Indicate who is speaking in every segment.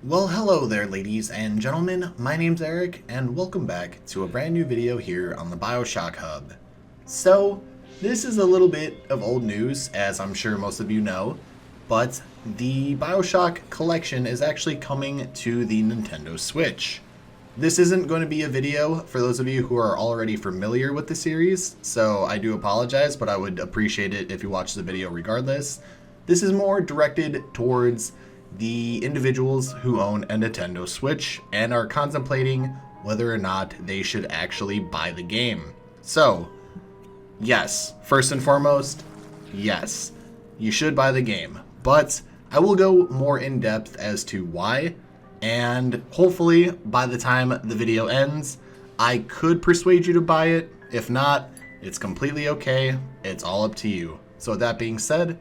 Speaker 1: Well, hello there, ladies and gentlemen. My name's Eric, and welcome back to a brand new video here on the BioShockHub. So, this is a little bit of old news, as I'm sure most of you know, but the Bioshock Collection is actually coming to the Nintendo Switch. This isn't going to be a video for those of you who are already familiar with the series, so I do apologize, but I would appreciate it if you watch the video regardless. This is more directed towards the individuals who own a Nintendo Switch and are contemplating whether or not they should actually buy the game. So, yes, first and foremost, yes, you should buy the game, but I will go more in depth as to why, and hopefully by the time the video ends, I could persuade you to buy it. If not, it's completely okay. It's all up to you. So with that being said,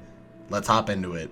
Speaker 1: let's hop into it.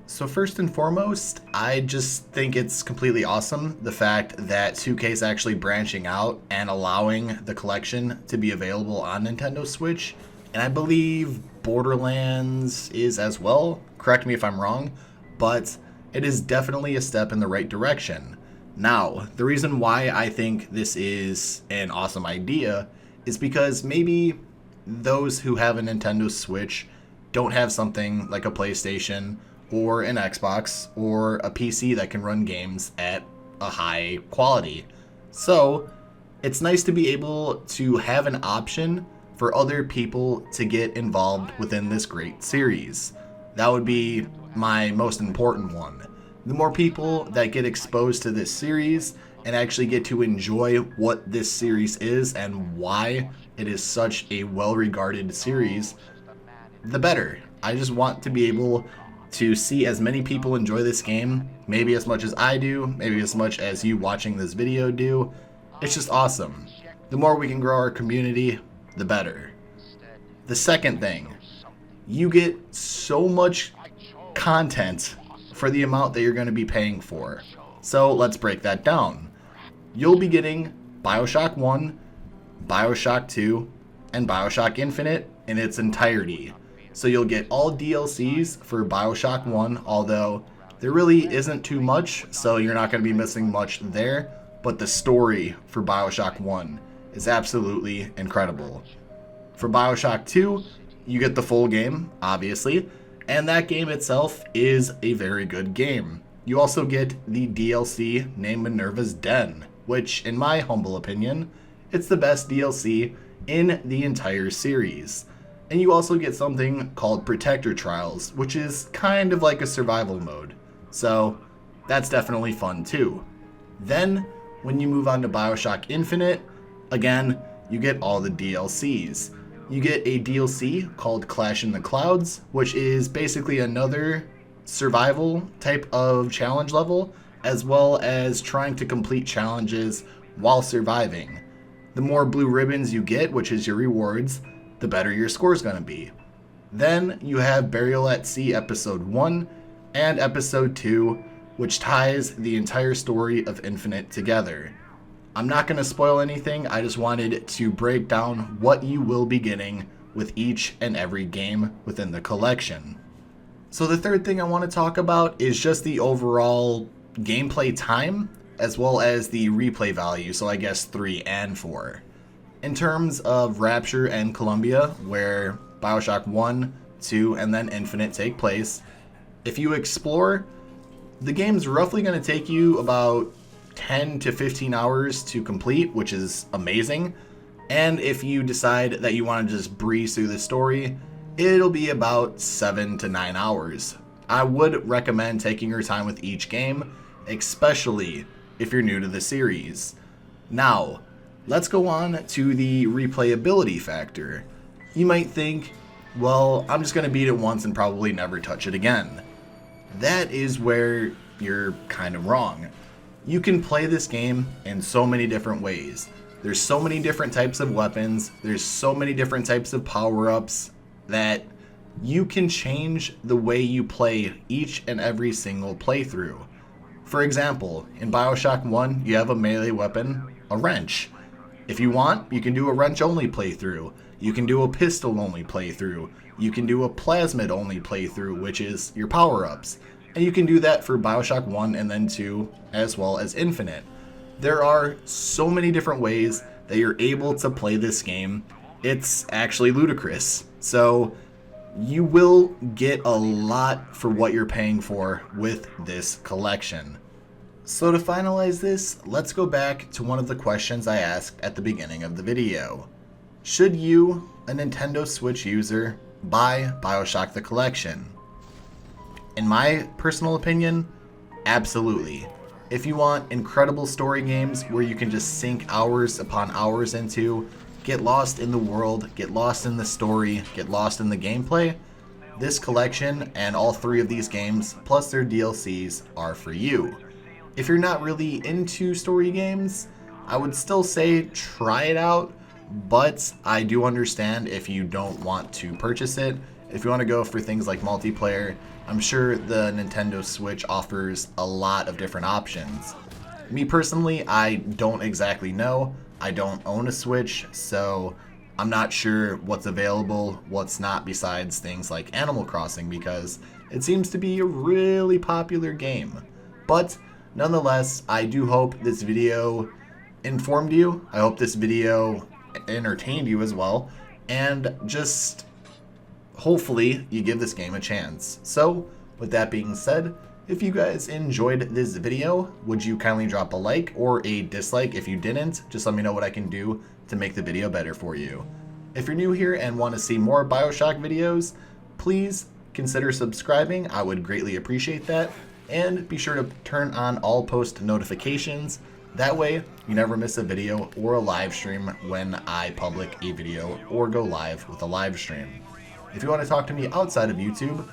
Speaker 1: So first and foremost, I just think it's completely awesome, the fact that 2K's actually branching out and allowing the collection to be available on Nintendo Switch. And I believe Borderlands is as well. Correct me if I'm wrong, but it is definitely a step in the right direction. Now, the reason why I think this is an awesome idea is because maybe those who have a Nintendo Switch don't have something like a PlayStation or an Xbox or a PC that can run games at a high quality. So it's nice to be able to have an option for other people to get involved within this great series. That would be my most important one. The more people that get exposed to this series and actually get to enjoy what this series is and why it is such a well-regarded series, the better. I just want to be able to see as many people enjoy this game, maybe as much as I do, maybe as much as you watching this video do. It's just awesome. The more we can grow our community, the better. The second thing, you get so much content for the amount that you're going to be paying for. So let's break that down. You'll be getting Bioshock 1, Bioshock 2, and Bioshock Infinite in its entirety. So you'll get all DLCs for Bioshock 1, although there really isn't too much, so you're not going to be missing much there. But the story for Bioshock 1 is absolutely incredible. For Bioshock 2, you get the full game, obviously, and that game itself is a very good game. You also get the DLC named Minerva's Den, which, in my humble opinion, it's the best DLC in the entire series. And you also get something called Protector Trials, which is kind of like a survival mode. So that's definitely fun too. Then, when you move on to Bioshock Infinite, again, you get all the DLCs. You get a DLC called Clash in the Clouds, which is basically another survival type of challenge level, as well as trying to complete challenges while surviving. The more blue ribbons you get, which is your rewards, the better your score is going to be. Then you have Burial at Sea Episode 1 and Episode 2, which ties the entire story of Infinite together. I'm not going to spoil anything, I just wanted to break down what you will be getting with each and every game within the collection. So the third thing I want to talk about is just the overall gameplay time, as well as the replay value, so I guess 3 and 4. In terms of Rapture and Columbia, where Bioshock 1, 2, and then Infinite take place, if you explore, the game's roughly going to take you about 10 to 15 hours to complete, which is amazing. And if you decide that you want to just breeze through the story, it'll be about 7 to 9 hours. I would recommend taking your time with each game, especially if you're new to the series. Now, let's go on to the replayability factor. You might think, well, I'm just going to beat it once and probably never touch it again. That is where you're kind of wrong. You can play this game in so many different ways. There's so many different types of weapons, there's so many different types of power-ups that you can change the way you play each and every single playthrough. For example, in Bioshock 1, you have a melee weapon, a wrench. If you want, you can do a wrench-only playthrough. You can do a pistol-only playthrough. You can do a plasmid-only playthrough, which is your power-ups. And you can do that for Bioshock 1 and then 2, as well as Infinite. There are so many different ways that you're able to play this game. It's actually ludicrous. So you will get a lot for what you're paying for with this collection. So to finalize this, let's go back to one of the questions I asked at the beginning of the video. Should you, a Nintendo Switch user, buy Bioshock The Collection? In my personal opinion, absolutely. If you want incredible story games where you can just sink hours upon hours into, get lost in the world, get lost in the story, get lost in the gameplay, this collection and all 3 of these games, plus their DLCs, are for you. If you're not really into story games, I would still say try it out, but I do understand if you don't want to purchase it. If you want to go for things like multiplayer, I'm sure the Nintendo Switch offers a lot of different options. Me personally, I don't exactly know. I don't own a Switch, so I'm not sure what's available, what's not, besides things like Animal Crossing, because it seems to be a really popular game. But nonetheless, I do hope this video informed you. I hope this video entertained you as well, and just hopefully you give this game a chance. So with that being said, if you guys enjoyed this video, would you kindly drop a like or a dislike? If you didn't, just let me know what I can do to make the video better for you. If you're new here and want to see more Bioshock videos, please consider subscribing. I would greatly appreciate that. And be sure to turn on all post notifications. That way you never miss a video or a live stream when I publish a video or go live with a live stream. If you want to talk to me outside of YouTube,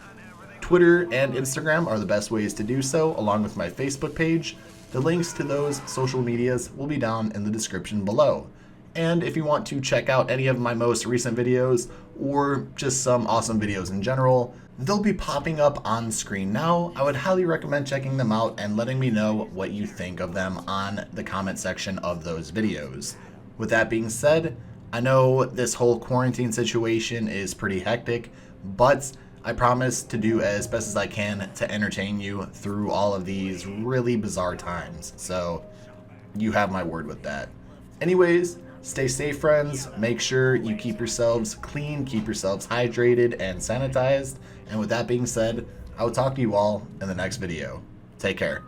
Speaker 1: Twitter and Instagram are the best ways to do so, along with my Facebook page. The links to those social medias will be down in the description below. And if you want to check out any of my most recent videos, or just some awesome videos in general, they'll be popping up on screen now. I would highly recommend checking them out and letting me know what you think of them on the comment section of those videos. With that being said, I know this whole quarantine situation is pretty hectic, but I promise to do as best as I can to entertain you through all of these really bizarre times. So you have my word with that. Anyways, stay safe, friends. Make sure you keep yourselves clean, keep yourselves hydrated and sanitized. And with that being said, I will talk to you all in the next video. Take care.